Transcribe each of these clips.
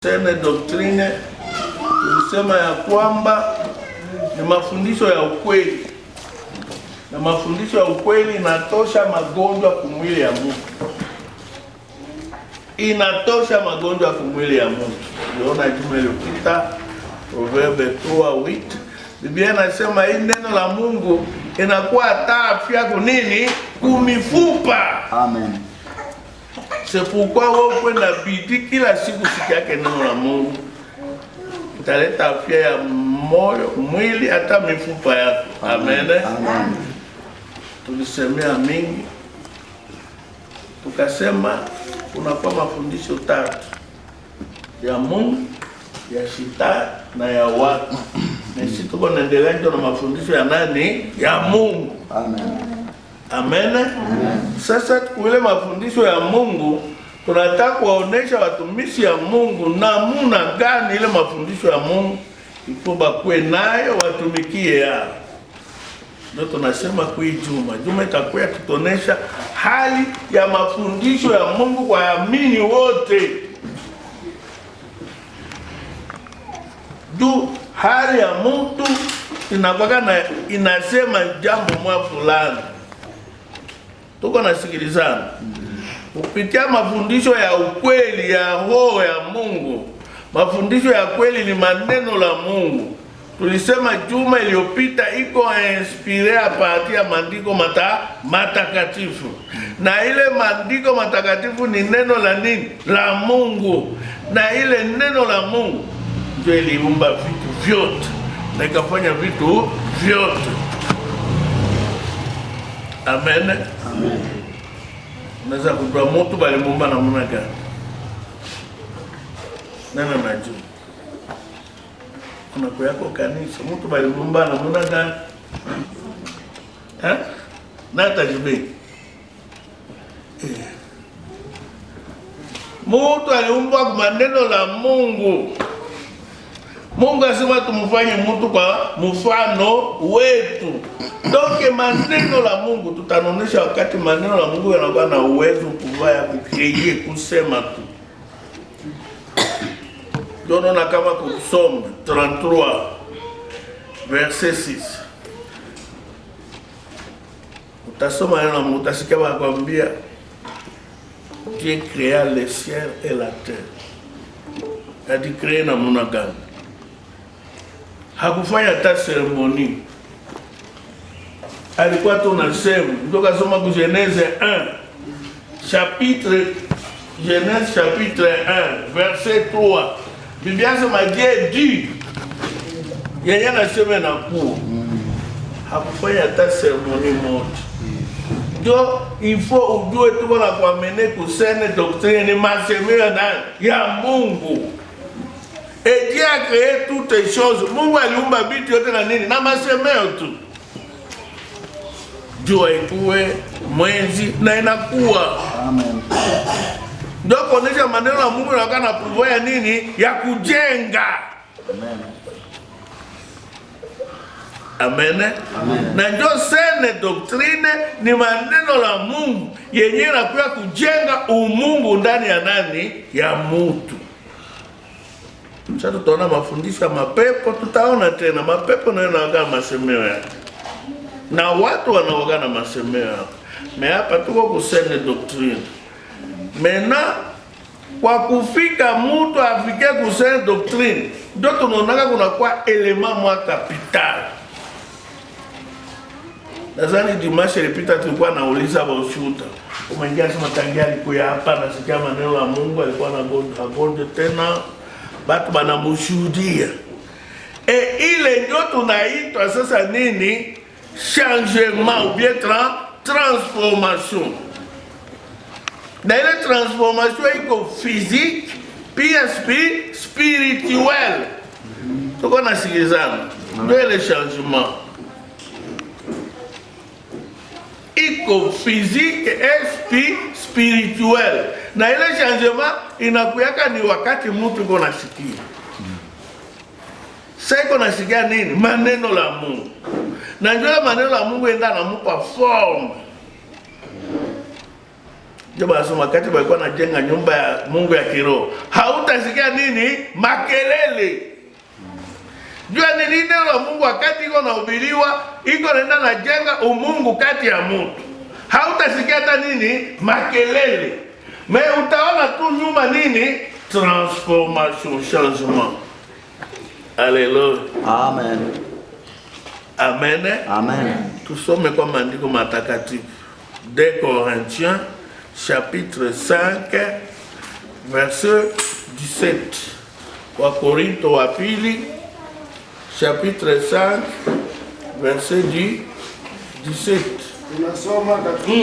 Sene doktrine tulisema ya kwamba ni mafundisho ya ukweli, na mafundisho ya ukweli inatosha magonjwa kumwili ya mtu, inatosha magonjwa kumwili ya mtu. Uliona juma iliyopita Proverbe 3:8 Biblia inasema hii neno la Mungu inakuwa taa afya kunini kumifupa. Amen. C'est pourquoi wewe kwenda bidii kila siku sikiake neno la Mungu. Italeta afya ya moyo, mwili, hata mifupa yako. Amen. Amen. Tulisemea mingi. Tukasema kunakuwa mafundisho tatu. Ya Mungu, ya Shetani na ya watu. Na sisi tuko naendelea na mafundisho ya nani? Ya Mungu. Amen. Amen. Sasa kule mafundisho ya Mungu tunataka kuwaonesha watumishi ya Mungu namna gani ile mafundisho ya Mungu ipo bakwe nayo watumikie yao. Ndio tunasema kwa juma itakuwa kutonesha hali ya mafundisho ya Mungu kwa waamini wote. Hali ya mtu inakuwa inasema jambo moja fulani. Tuko nasikilizana. Kupitia mafundisho ya ukweli ya roho ya Mungu. Mafundisho ya kweli ni maneno la Mungu. Tulisema juma iliyopita iko inspire a partir ya maandiko matakatifu. Na ile maandiko matakatifu ni neno la nini? La Mungu. Na ile neno la Mungu ndio iliumba vitu vyote na ikafanya vitu vyote. Amen. Amen. Unaweza kujua mtu bali muumba namna gani? Nani anajua? Kuna kwa yako kanisa mtu bali muumba namna gani? Na tajibi. Mtu aliumbwa kwa maneno la Mungu. Mungu asema tumfanye mtu kwa mfano wetu. Donc maneno la Mungu tutanonesha wakati maneno la Mungu yanakuwa na uwezo kuvaya kukreye kusema tu. Ndio na kama kusoma 33 verset 6. Utasoma neno la Mungu utasikia wakwambia Dieu créa le ciel et la terre. A dit créer na muna gani? Hakufanya hata seremoni. Alikuwa tu nasema, ndio kasoma ku Genèse 1 chapitre 1 verset 3. Biblia inasema Dieu dit yeye anasema na kuwa hakufanya hata seremoni moja. Ndio il faut ujue tuko na kuamene kusene doctrine ni masemeo ya Mungu. Et Dieu a créé toutes les choses. Mungu aliumba vitu yote na nini? Na masemeo tu. Jua ikuwe, mwezi na inakuwa. Amen. Ndio kuonesha maneno ya Mungu yanakuwa na pouvoir ya nini? Ya kujenga. Amen. Amen. Amen. Na ndio sene doctrine ni maneno la Mungu yenyewe yanakuwa kujenga umungu ndani ya nani? Ya mtu. Sasa tutaona mafundisho ya mapepo, tutaona tena mapepo nayo yanaoga masemeo yake. Na watu wanaoga na masemeo yake. Me hapa tuko kusene doctrine. Mena kwa kufika mtu afike kusene doctrine, ndio tunaona kuna kwa element mwa capital. Nadhani dimanche ilipita tulikuwa nauliza ushuhuda. Umeingia sema tangia alikuwa hapa na sikia maneno ya Mungu alikuwa na gonjo tena. Batu banamshuhudia. Ile ndio tunaitwa sasa nini? Changement ou bien transformation. Na ile transformation iko physique, pia spirituel. Tuko nasikilizana. Ndio ile changement. Iko physique et spirituel. Na ile changement inakuyaka ni wakati mtu yuko nasikia. Sasa yuko nasikia nini? Maneno la Mungu. Na ndio maneno la Mungu enda namupa form. Ndio basi wakati walikuwa wanajenga nyumba ya Mungu ya kiroho, hautasikia nini? Makelele. Jua ni neno la Mungu wakati iko nahubiriwa, iko naenda na jenga umungu kati ya mtu. Hautasikia hata nini? Makelele. Me utaona tu nyuma nini? Transformation, changement. Alléluia. Amen. Amen. Amen. Tusome kwa maandiko matakatifu. 2 Corinthiens chapitre 5 verset 17. Wa Korinto wa pili chapitre 5 verset 17. Tunasoma katika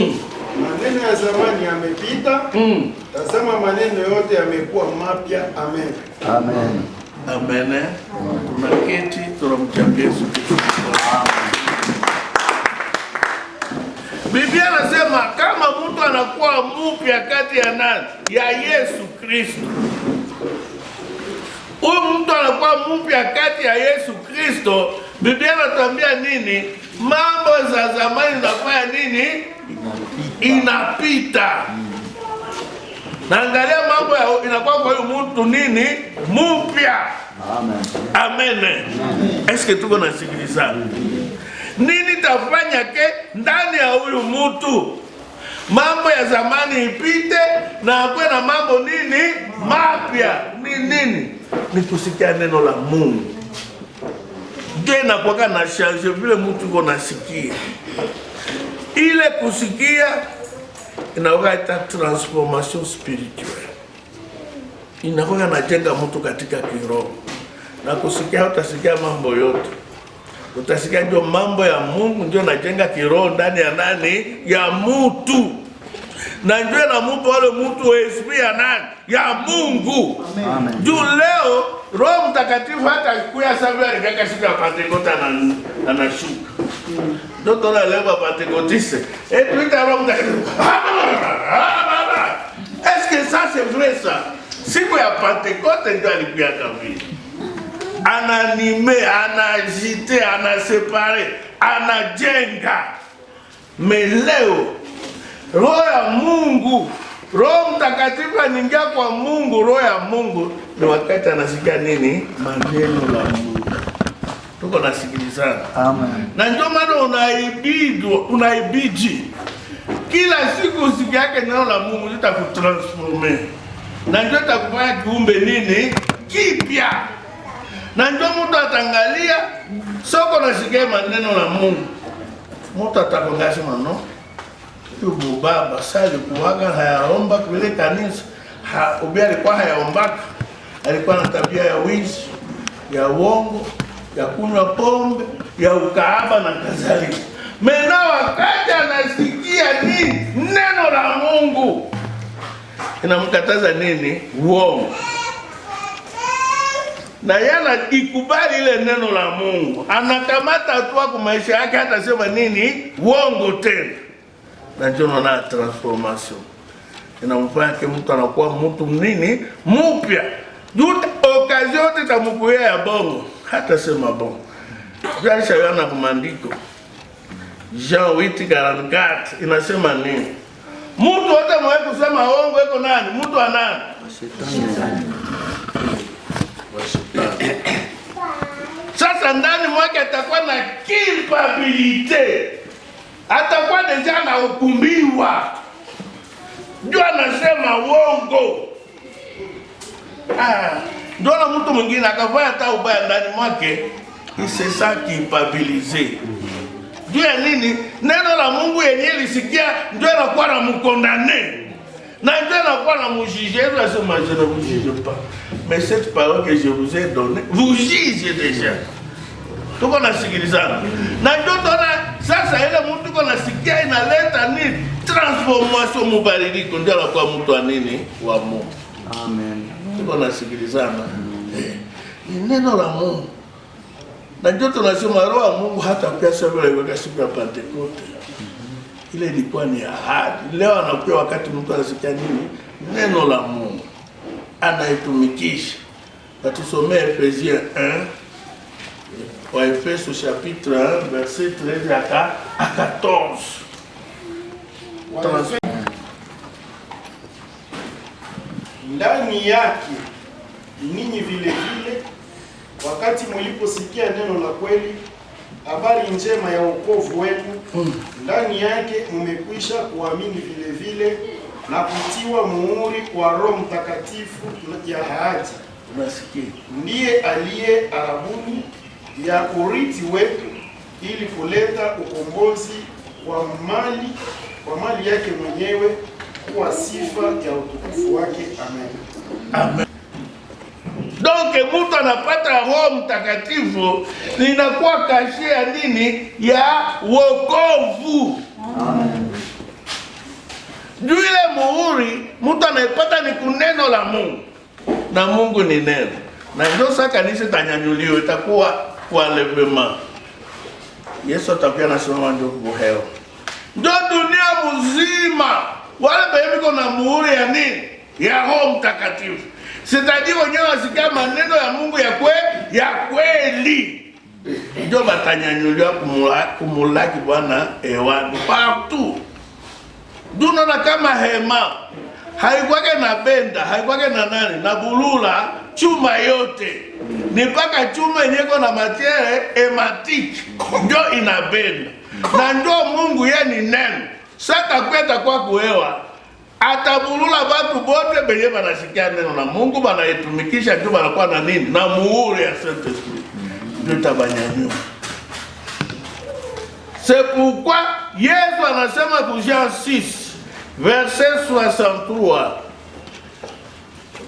maneno ya zamani yamepita, tazama maneno yote yamekuwa mapya. Amen. Amen. Amen. Tunaketi tunamchambia Yesu Kristo. Biblia nasema kama mtu anakuwa mpya kati ya nani? Ya Yesu Kristo. Huyu mtu anakuwa mpya kati ya Yesu Kristo. Biblia inatuambia nini? Mambo za zamani zinafanya nini? Inapita. Naangalia mambo inakuwa kwa huyu mtu nini? Mpya. Amen. Amen. Eske tuko nasikiliza? Nini tafanya ke ndani ya huyu mtu mambo ya zamani ipite na akwe na mambo nini? Mapya. Nini? Ni kusikia neno la Mungu. Ndio inakuwa na change vile mtu uko nasikia. Ile kusikia inakuwa ita transformation spirituelle. Inakuwa inajenga mtu katika kiroho. Na kusikia utasikia mambo yote. Utasikia ndio mambo ya Mungu ndio najenga kiroho ndani ya nani? Ya mtu. Na ndio na mtu wale mtu esprit ya nani? Ya Mungu. Amen. Juu leo Roho Mtakatifu hata kuya sababu alifika siku ya Pentecoste anashuka. Ndio tona leo Pentecoste. Tuita Roho Mtakatifu. Est-ce que ça c'est vrai ça? Siku ya Pentecoste ndio alikuja kabisa. Ananime, anajite, anasepare, anajenga. Leo Roho ya Mungu, Roho Mtakatifu anaingia kwa Mungu, Roho ya Mungu ni wakati anasikia nini? Maneno la Mungu. Tuko nasikilizana. Amen. Na ndio maana unaibidi kila siku usikie yake neno la Mungu litakutransformer. Na ndio itakufanya kiumbe nini? Kipya. Na ndio mtu atangalia soko nasikia maneno la Mungu. Mtu atakongasha maneno. Huyu baba sali kuwaga hayaomba kule kanisa. Ubia alikuwa hayaomba. Alikuwa na tabia ya wizi, ya uongo, ya kunywa pombe, ya ukaaba na kadhalika. Mena wakati anasikia nini? Neno la Mungu. Inamkataza nini? Uongo. Na yana ikubali ile neno la Mungu. Anakamata hatua kwa maisha yake hata sema nini? Uongo tena. Na ndio na transformation. Inamfanya mtu anakuwa mtu nini? Mpya. Juta okazi yote tamukuya ya bongo. Hata sema bongo. Jasha yana kwa maandiko. Jean 8:44 inasema nini? Mtu wote mwae kusema uongo iko nani? Mtu wa nani? Shetani. Sasa ndani mwake atakuwa na culpabilité. Atakuwa deja na hukumiwa. Ndio anasema uongo. Ndio na mtu mwingine akafanya hata ubaya ndani mwake, c'est ça culpabiliser. Ndio nini? Neno la Mungu yenyewe lisikia ndio anakuwa na mkondane. Na ndio anakuwa na mjugé, anasema je ne vous juge pas. Mais cette parole que je vous ai donnée, vous jugez déjà. Tuko nasikilizana. Na ndio tona sasa ile mtu tuko nasikia inaleta nini? Transformation mubadiliko ndio anakuwa mtu wa nini? Wa Mungu. Amen. Tuko nasikilizana. Ni neno la Mungu. Na ndio tunasema Roho wa Mungu hata pia sababu ile siku ya Pentecoste. Ile ilikuwa ni ahadi. Leo anakuwa wakati mtu anasikia nini? Neno la Mungu. Anaitumikisha. Tusomee Efesiens 1. Wa Efeso chapitre 1 verset 13 à 14. ndani yake ninyi vile vile, wakati mliposikia neno la kweli, habari njema ya wokovu wenu, ndani yake mmekwisha kuamini vile vile na kutiwa muhuri wa Roho Mtakatifu ya ahadi. Unasikia? Ndiye aliye arabuni ya urithi wetu, ili kuleta ukombozi wa mali yake mwenyewe, kwa sifa ya utukufu wake. Amen. Amen. Donc mtu anapata Roho Mtakatifu, linakuwa kashe ya nini? Ya wokovu. Amen. Juu ile muhuri mtu anaipata ni kuneno la Mungu, na Mungu ni neno, na ndio sasa kanisa tanyanyuliwe, itakuwa kwa levema. Yesu atakuwa anasema ndio kuhewa, ndio dunia mzima wale bebiko na muhuri ya nini? Ya Roho Mtakatifu. Sitaji wenyewe wasikia maneno ya Mungu ya kweli, ndio batanyanyuliwa kumulaki Bwana hewani partout. Dunona kama hema haikwake na benda, haikwake na nani na bulula chuma yote, ni mpaka chuma yenyeko na matiere hematiki ndio inabenda, na ndio Mungu yeye ni neno. Sasa kwenda kwa kuhewa atabulula batu bote benye banasikia neno na Mungu, banaitumikisha ndio banakuwa na nini? Na muhuri ya Saint-Esprit ndio tabanyanyua. C'est pourquoi Yesu anasema ku Jean 6 verset 63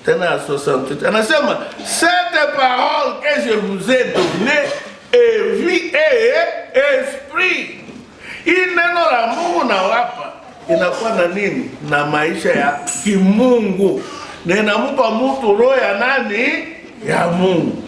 tena 68, anasema cette parole que je vous ai donnée est vie et esprit. Hii neno la Mungu na wapa inakuwa na nini? Na maisha ya kimungu, na inampa mtu roho ya nani? Ya Mungu.